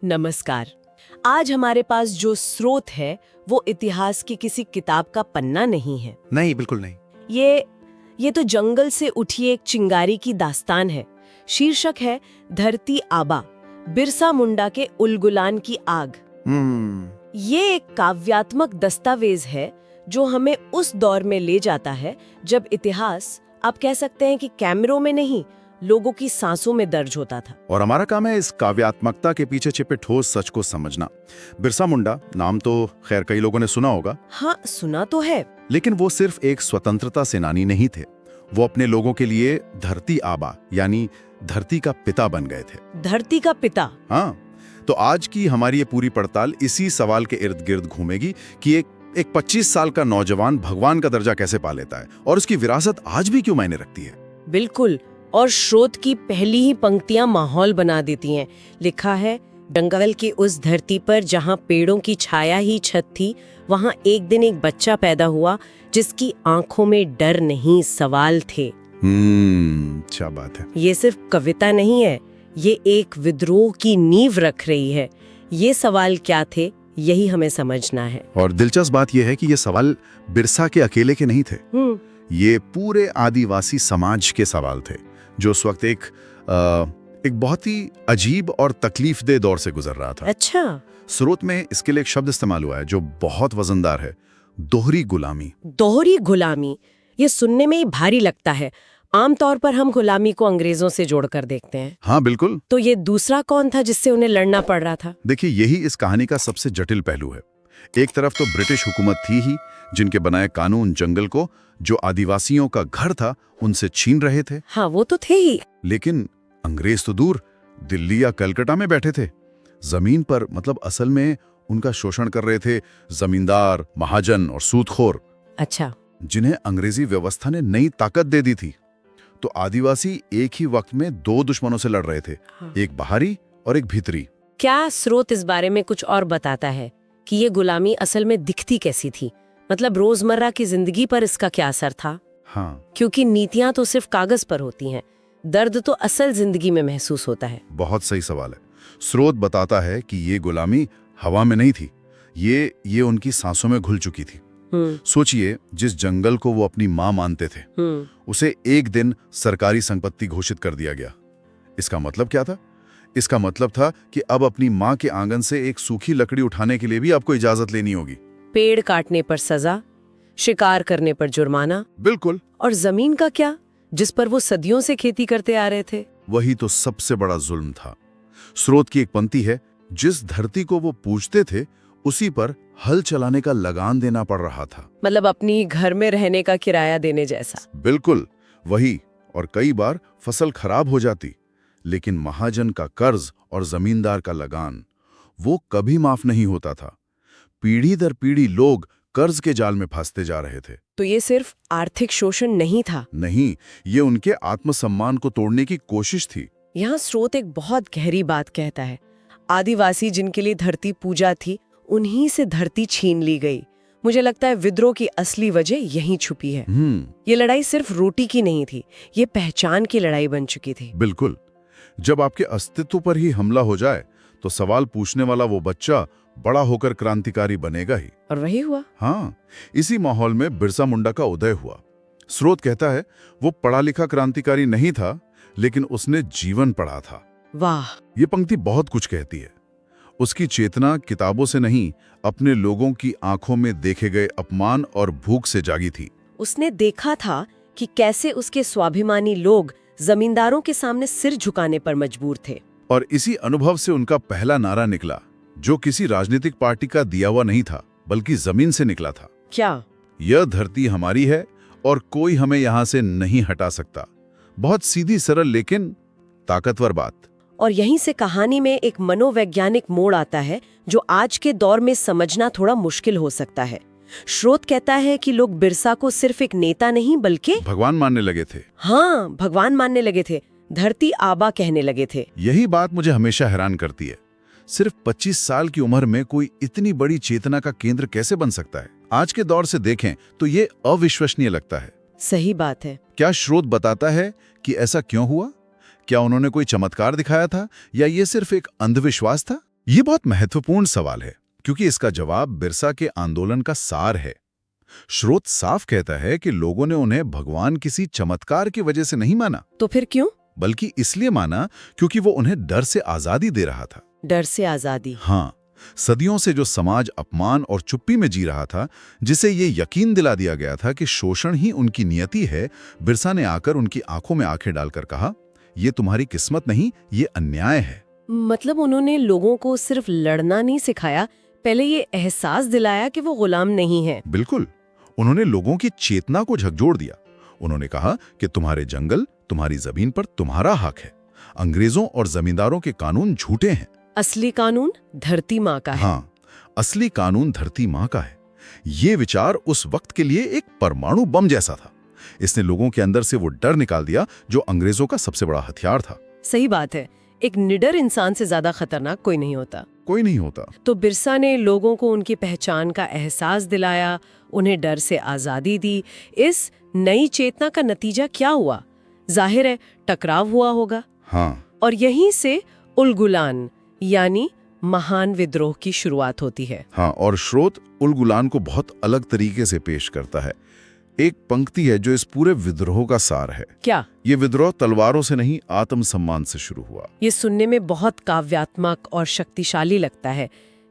नमस्कार। आज हमारे पास जो स्रोत है वो इतिहास की किसी किताब का पन्ना नहीं है। नहीं, बिल्कुल नहीं। ये तो जंगल से उठी एक चिंगारी की दास्तान है। शीर्षक है धरती आबा, बिरसा मुंडा के उलगुलान की आग। ये एक काव्यात्मक दस्तावेज है जो हमें उस दौर में ले जाता है जब इतिहास, आप कह सकते हैं कि कैमरों में नहीं, लोगों की सांसों में दर्ज होता था। और हमारा काम है इस काव्यात्मकता के पीछे छिपे ठोस सच को समझना। बिरसा मुंडा नाम तो खैर कई लोगों ने सुना होगा। हाँ, सुना तो है। लेकिन वो सिर्फ एक स्वतंत्रता सेनानी नहीं थे। वो अपने लोगों के लिए धरती आबा यानी धरती का पिता बन गए थे। धरती का पिता? हाँ, तो आज की हमारी ये पूरी पड़ताल इसी सवाल के इर्द गिर्द घूमेगी कि एक 25 साल का नौजवान भगवान का दर्जा कैसे पा लेता है और उसकी विरासत आज भी क्यों मायने रखती है। बिल्कुल, और स्रोत की पहली ही पंक्तियां माहौल बना देती हैं। लिखा है, जंगल की उस धरती पर जहां पेड़ों की छाया ही छत थी, वहां एक दिन एक बच्चा पैदा हुआ जिसकी आंखों में डर नहीं, सवाल थे। अच्छा बात है। ये सिर्फ कविता नहीं है, ये एक विद्रोह की नींव रख रही है। ये सवाल क्या थे, यही हमें समझना है। और दिलचस्प बात यह है कि ये सवाल बिरसा के अकेले के नहीं थे। ये पूरे आदिवासी समाज के सवाल थे जो उस वक्त एक बहुत ही अजीब और तकलीफदेह दौर से गुजर रहा था। अच्छा। स्रोत में इसके लिए एक शब्द इस्तेमाल हुआ है जो बहुत वजनदार है, दोहरी गुलामी। दोहरी गुलामी, ये सुनने में ही भारी लगता है। आमतौर पर हम गुलामी को अंग्रेजों से जोड़कर देखते हैं। हाँ बिल्कुल। तो ये दूसरा कौन था जिससे उन्हें लड़ना पड़ रहा था? देखिए, यही इस कहानी का सबसे जटिल पहलू है। एक तरफ तो ब्रिटिश हुकूमत थी ही, जिनके बनाए कानून जंगल को, जो आदिवासियों का घर था, उनसे छीन रहे थे। हाँ, वो तो थे ही। लेकिन अंग्रेज तो दूर, दिल्ली या कलकत्ता में बैठे थे। जमीन पर, मतलब असल में उनका शोषण कर रहे थे जमींदार, महाजन और सूदखोर। अच्छा। जिन्हें अंग्रेजी व्यवस्था ने नई ताकत दे दी थी। तो आदिवासी एक ही वक्त में दो दुश्मनों से लड़ रहे थे। हाँ। एक बाहरी और एक भीतरी। क्या स्रोत इस बारे में कुछ और बताता है कि ये गुलामी असल में दिखती कैसी थी? मतलब रोजमर्रा की जिंदगी पर इसका क्या असर था? हाँ, क्योंकि नीतियां तो सिर्फ कागज पर होती हैं, दर्द तो असल जिंदगी में महसूस होता है। बहुत सही सवाल है। स्रोत बताता है कि ये गुलामी हवा में नहीं थी, ये उनकी सांसों में घुल चुकी थी। सोचिए, जिस जंगल को वो अपनी माँ मानते थे, उसे एक दिन सरकारी संपत्ति घोषित कर दिया गया। इसका मतलब क्या था? इसका मतलब था कि अब अपनी माँ के आंगन से एक सूखी लकड़ी उठाने के लिए भी आपको इजाजत लेनी होगी। पेड़ काटने पर सजा, शिकार करने पर जुर्माना। बिल्कुल। और जमीन का क्या, जिस पर वो सदियों से खेती करते आ रहे थे? वही तो सबसे बड़ा जुल्म था। स्रोत की एक पंक्ति है, जिस धरती को वो पूजते थे उसी पर हल चलाने का लगान देना पड़ रहा था। मतलब अपनी घर में रहने का किराया देने जैसा। बिल्कुल वही। और कई बार फसल खराब हो जाती, लेकिन महाजन का कर्ज और जमींदार का लगान, वो कभी माफ नहीं होता था। पीढ़ी दर पीढ़ी लोग कर्ज के जाल में फंसते जा रहे थे। तो ये सिर्फ आर्थिक शोषण नहीं था? नहीं, ये उनके आत्मसम्मान को तोड़ने की कोशिश थी। यहाँ स्रोत एक बहुत गहरी बात कहता है। आदिवासी जिनके लिए धरती पूजा थी, उन्हीं से धरती छीन ली गई। मुझे लगता है विद्रोह की असली वजह यहीं छुपी है। ये लड़ाई सिर्फ रोटी की नहीं थी, ये पहचान की लड़ाई बन चुकी थी। बिल्कुल। जब आपके अस्तित्व पर ही हमला हो जाए तो सवाल पूछने वाला वो बच्चा बड़ा होकर क्रांतिकारी बनेगा ही। और वही हुआ। हाँ, इसी माहौल में बिरसा मुंडा का उदय हुआ। स्रोत कहता है, वो पढ़ा लिखा क्रांतिकारी नहीं था, लेकिन उसने जीवन पढ़ा था। वाह, ये पंक्ति बहुत कुछ कहती है। उसकी चेतना किताबों से नहीं, अपने लोगों की आंखों में देखे गए अपमान और भूख से जागी थी। उसने देखा था कि कैसे उसके स्वाभिमानी लोग जमींदारों के सामने सिर झुकाने पर मजबूर थे। और इसी अनुभव से उनका पहला नारा निकला, जो किसी राजनीतिक पार्टी का दिया हुआ नहीं था, बल्कि जमीन से निकला था। क्या? यह धरती हमारी है और कोई हमें यहां से नहीं हटा सकता। बहुत सीधी सरल लेकिन ताकतवर बात। और यहीं से कहानी में एक मनोवैज्ञानिक मोड़ आता है जो आज के दौर में समझना थोड़ा मुश्किल हो सकता है। स्रोत कहता है कि लोग बिरसा को सिर्फ एक नेता नहीं बल्कि भगवान मानने लगे थे। हाँ, भगवान मानने लगे थे, धरती आबा कहने लगे थे। यही बात मुझे हमेशा हैरान करती है। सिर्फ 25 साल की उम्र में कोई इतनी बड़ी चेतना का केंद्र कैसे बन सकता है? आज के दौर से देखें तो ये अविश्वसनीय लगता है। सही बात है। क्या स्रोत बताता है कि ऐसा क्यों हुआ? क्या उन्होंने कोई चमत्कार दिखाया था या ये सिर्फ एक अंधविश्वास था? ये बहुत महत्वपूर्ण सवाल है क्योंकि इसका जवाब बिरसा के आंदोलन का सार है। स्रोत साफ कहता है कि लोगों ने उन्हें भगवान किसी चमत्कार की वजह से नहीं माना, तो फिर क्यों? बल्कि इसलिए माना क्योंकि वो उन्हें डर से आजादी दे रहा था। डर से आजादी? हाँ, सदियों से जो समाज अपमान और चुप्पी में जी रहा था, जिसे ये यकीन दिला दिया गया था कि शोषण ही उनकी नियति है, बिरसा ने आकर उनकी आंखों में आंखें डालकर कहा, ये तुम्हारी किस्मत नहीं, ये अन्याय है। मतलब उन्होंने लोगों को सिर्फ लड़ना नहीं सिखाया, पहले ये एहसास दिलाया कि वो गुलाम नहीं है। बिल्कुल, उन्होंने लोगों की चेतना को झकझोर दिया। उन्होंने कहा कि तुम्हारे जंगल, तुम्हारी जमीन पर तुम्हारा हक है। अंग्रेजों और जमींदारों के कानून झूठे हैं। असली कानून धरती माँ का है। हाँ, असली कानून धरती माँ का है। ये विचार उस वक्त के लिए एक परमाणु बम जैसा था। इसने लोगों के अंदर से वो डर निकाल दिया जो अंग्रेजों का सबसे बड़ा हथियार था। सही बात है, एक निडर इंसान से ज्यादा खतरनाक कोई नहीं होता। कोई नहीं होता। तो बिरसा ने लोगों को उनकी पहचान का एहसास दिलाया, उन्हें डर से आजादी दी। इस नई चेतना का नतीजा क्या हुआ? जाहिर है टकराव हुआ होगा। हाँ, और यहीं से उलगुलान यानी महान विद्रोह की शुरुआत होती है। हाँ, और स्रोत उलगुलान को बहुत अलग तरीके से पेश करता है। एक पंक्ति है जो इस पूरे विद्रोह का सार है। क्या? ये विद्रोह तलवारों से नहीं, आत्मसम्मान से शुरू हुआ। ये सुनने में बहुत काव्यात्मक और शक्तिशाली लगता है,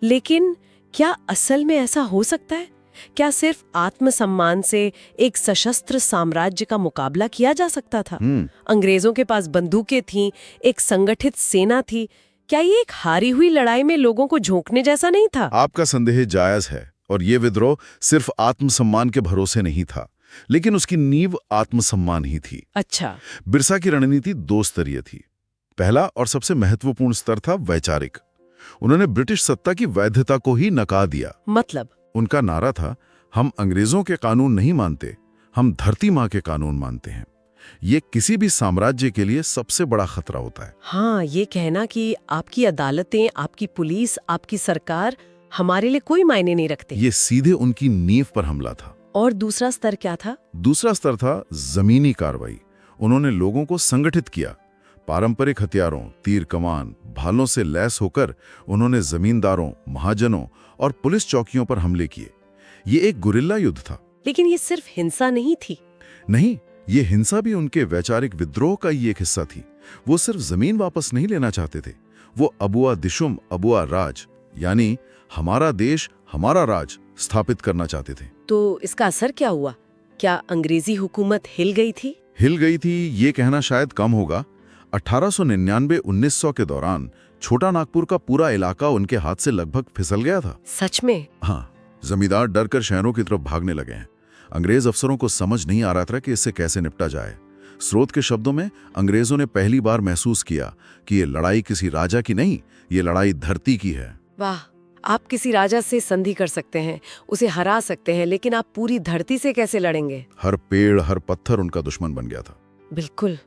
लेकिन क्या असल में ऐसा हो सकता है? क्या सिर्फ आत्मसम्मान से एक सशस्त्र साम्राज्य का मुकाबला किया जा सकता था? अंग्रेजों के पास बंदूकें थीं, एक संगठित सेना थी। क्या ये एक हारी हुई लड़ाई में लोगों को झोंकने जैसा नहीं था? आपका संदेह जायज है, और ये विद्रोह सिर्फ आत्मसम्मान के भरोसे नहीं था, लेकिन उसकी नींव आत्मसम्मान ही थी। अच्छा। बिरसा की रणनीति दो स्तरीय थी। पहला और सबसे महत्वपूर्ण स्तर था वैचारिक। उन्होंने ब्रिटिश सत्ता की वैधता को ही नकार दिया। मतलब? उनका नारा था, हम अंग्रेजों के कानून नहीं मानते, हम धरती माँ के कानून मानते हैं। ये किसी भी साम्राज्य के लिए सबसे बड़ा खतरा होता है। हाँ, ये कहना कि आपकी अदालतें, आपकी पुलिस, आपकी सरकार हमारे लिए कोई मायने नहीं रखते, ये सीधे उनकी नींव पर हमला था। और दूसरा स्तर क्या था? दूसरा स्तर था जमीनी कार्रवाई। उन्होंने लोगों को संगठित किया। पारंपरिक हथियारों, तीर कमान, भालों से लैस होकर उन्होंने जमींदारों, महाजनों और पुलिस चौकियों पर हमले किए। ये एक गुरिल्ला युद्ध था। लेकिन ये सिर्फ हिंसा नहीं थी। नहीं, ये हिंसा भी उनके वैचारिक विद्रोह का ही एक हिस्सा थी। वो सिर्फ जमीन वापस नहीं लेना चाहते थे, वो अबुआ दिशुम अबुआ राज, यानी हमारा देश हमारा राज स्थापित करना चाहते थे। तो इसका असर क्या हुआ? क्या अंग्रेजी हुकूमत हिल गई थी? हिल गई थी ये कहना शायद कम होगा। 1899-1900 के दौरान छोटा नागपुर का पूरा इलाका उनके हाथ से लगभग फिसल गया था। सच में? हाँ, जमींदार डरकर शहरों की तरफ भागने लगे हैं। अंग्रेज अफसरों को समझ नहीं आ रहा था कि इससे कैसे निपटा जाए। स्रोत के शब्दों में, अंग्रेजों ने पहली बार महसूस किया कि ये लड़ाई किसी राजा की नहीं, ये लड़ाई धरती की है। वाह, आप किसी राजा से संधि कर सकते हैं, उसे हरा सकते हैं, लेकिन आप पूरी धरती से कैसे लड़ेंगे? हर पेड़, हर पत्थर उनका दुश्मन बन गया था। बिल्कुल,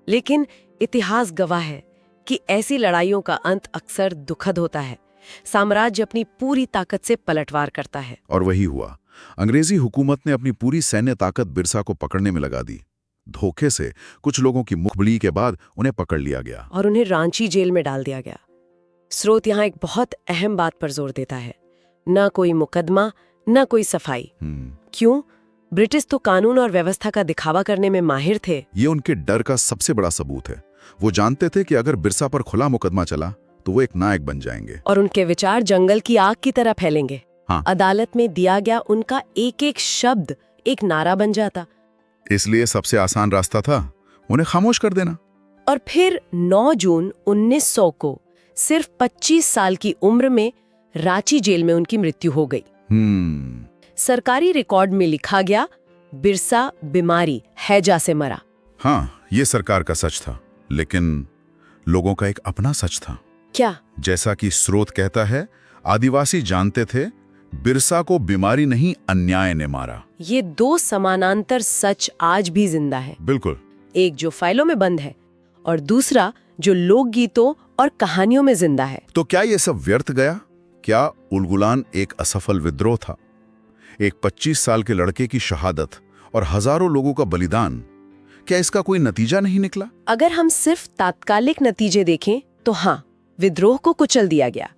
लेकिन इतिहास गवाह है कि ऐसी लड़ाइयों का अंत अक्सर दुखद होता है। साम्राज्य अपनी पूरी ताकत से पलटवार करता है। और वही हुआ। अंग्रेजी हुकूमत ने अपनी पूरी सैन्य ताकत बिरसा को पकड़ने में लगा दी। धोखे से कुछ लोगों की मुखबिरी के बाद उन्हें पकड़ लिया गया और उन्हें रांची जेल में डाल दिया गया। स्रोत यहाँ एक बहुत अहम बात पर जोर देता है, न कोई मुकदमा, न कोई सफाई। क्यों? ब्रिटिश तो कानून और व्यवस्था का दिखावा करने में माहिर थे। ये उनके डर का सबसे बड़ा सबूत है। वो जानते थे कि अगर बिरसा पर खुला मुकदमा चला तो वो एक नायक बन जाएंगे और उनके विचार जंगल की आग की तरह फैलेंगे। हाँ। अदालत में दिया गया उनका एक एक शब्द एक नारा बन जाता। इसलिए सबसे आसान रास्ता था उन्हें खामोश कर देना। और फिर 9 जून 1900 को सिर्फ 25 साल की उम्र में रांची जेल में उनकी मृत्यु हो गई। सरकारी रिकॉर्ड में लिखा गया, बिरसा बीमारी हैजा से मरा। हाँ, ये सरकार का सच था, लेकिन लोगों का एक अपना सच था। क्या? जैसा कि स्रोत कहता है, आदिवासी जानते थे बिरसा को बीमारी नहीं अन्याय ने मारा। ये 2 समानांतर सच आज भी जिंदा है। बिल्कुल। एक जो फाइलों में बंद है और दूसरा जो लोकगीतों और कहानियों में जिंदा है। तो क्या ये सब व्यर्थ गया? क्या उलगुलान एक असफल विद्रोह था? एक 25 साल के लड़के की शहादत और हजारों लोगों का बलिदान, क्या इसका कोई नतीजा नहीं निकला? अगर हम सिर्फ तात्कालिक नतीजे देखें तो हाँ, विद्रोह को कुचल दिया गया,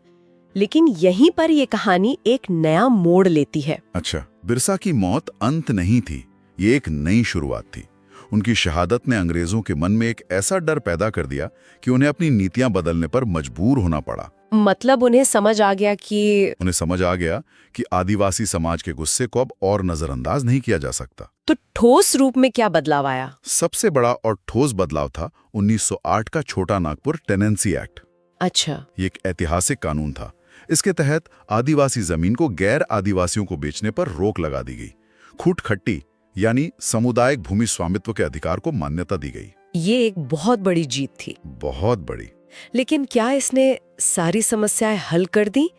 लेकिन यहीं पर ये कहानी एक नया मोड़ लेती है। अच्छा, बिरसा की मौत अंत नहीं थी, ये एक नई शुरुआत थी। उनकी शहादत ने अंग्रेजों के मन में एक ऐसा डर पैदा कर दिया कि उन्हें अपनी नीतियां बदलने पर मजबूर होना पड़ा। मतलब उन्हें समझ आ गया कि आदिवासी समाज के गुस्से को अब और नजरअंदाज नहीं किया जा सकता। तो ठोस रूप में क्या बदलाव आया? सबसे बड़ा और ठोस बदलाव था 1908 का छोटा नागपुर टेनेंसी एक्ट। अच्छा। ये एक ऐतिहासिक कानून था। इसके तहत आदिवासी जमीन को गैर आदिवासियों को बेचने पर रोक लगा दी गई। खूट खट्टी यानी सामुदायिक भूमि स्वामित्व के अधिकार को मान्यता दी गई। ये एक बहुत बड़ी जीत थी। बहुत बड़ी। लेकिन क्या इसने सारी समस्याएं हल कर दी?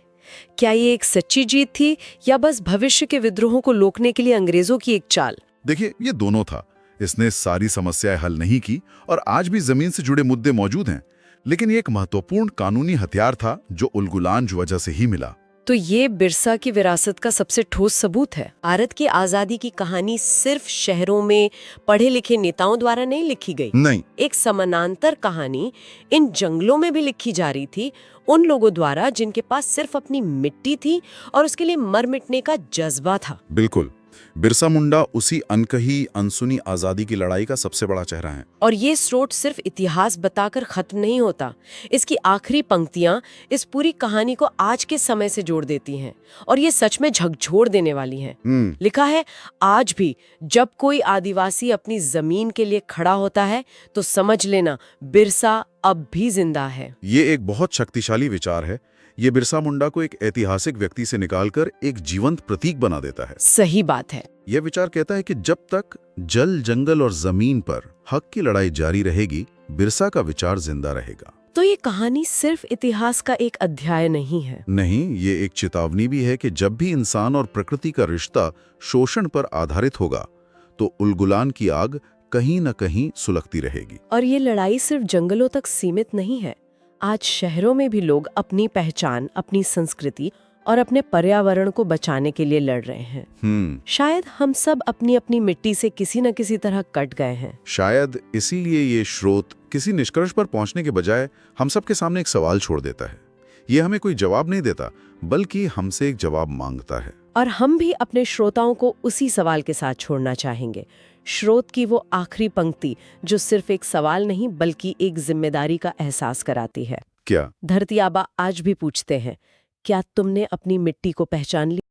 क्या ये एक सच्ची जीत थी या बस भविष्य के विद्रोहों को रोकने के लिए अंग्रेजों की एक चाल? देखिए, ये दोनों था। इसने सारी समस्याएं हल नहीं की और आज भी जमीन से जुड़े मुद्दे मौजूद हैं, लेकिन ये एक महत्वपूर्ण कानूनी हथियार था जो उलगुलान की वजह से ही मिला। तो ये बिरसा की विरासत का सबसे ठोस सबूत है। भारत की आजादी की कहानी सिर्फ शहरों में पढ़े लिखे नेताओं द्वारा नहीं लिखी गई। नहीं, एक समानांतर कहानी इन जंगलों में भी लिखी जा रही थी, उन लोगों द्वारा जिनके पास सिर्फ अपनी मिट्टी थी और उसके लिए मर मिटने का जज्बा था। बिल्कुल। बिरसा मुंडा उसी अनकही अनसुनी आजादी की लड़ाई का सबसे बड़ा चेहरा है। और ये स्रोत सिर्फ इतिहास बताकर खत्म नहीं होता। इसकी आखिरी पंक्तियां इस पूरी कहानी को आज के समय से जोड़ देती हैं और ये सच में झकझोर देने वाली हैं। लिखा है, आज भी जब कोई आदिवासी अपनी जमीन के लिए खड़ा होता है तो समझ लेना बिरसा अब भी जिंदा है। ये एक बहुत शक्तिशाली विचार है। ये बिरसा मुंडा को एक ऐतिहासिक व्यक्ति से निकालकर एक जीवंत प्रतीक बना देता है। सही बात है। यह विचार कहता है कि जब तक जल, जंगल और जमीन पर हक की लड़ाई जारी रहेगी, बिरसा का विचार जिंदा रहेगा। तो ये कहानी सिर्फ इतिहास का एक अध्याय नहीं है। नहीं, ये एक चेतावनी भी है कि जब भी इंसान और प्रकृति का रिश्ता शोषण पर आधारित होगा, तो उलगुलान की आग कहीं न कहीं सुलगती रहेगी। और ये लड़ाई सिर्फ जंगलों तक सीमित नहीं है। आज शहरों में भी लोग अपनी पहचान, अपनी संस्कृति और अपने पर्यावरण को बचाने के लिए लड़ रहे हैं। शायद हम सब अपनी अपनी मिट्टी से किसी न किसी तरह कट गए हैं। शायद इसीलिए ये स्रोत किसी निष्कर्ष पर पहुंचने के बजाय हम सबके सामने एक सवाल छोड़ देता है। ये हमें कोई जवाब नहीं देता, बल्कि हमसे एक जवाब मांगता है। और हम भी अपने श्रोताओं को उसी सवाल के साथ छोड़ना चाहेंगे। स्रोत की वो आखिरी पंक्ति जो सिर्फ एक सवाल नहीं बल्कि एक जिम्मेदारी का एहसास कराती है। क्या? धरती आबा आज भी पूछते हैं, क्या तुमने अपनी मिट्टी को पहचान लिया?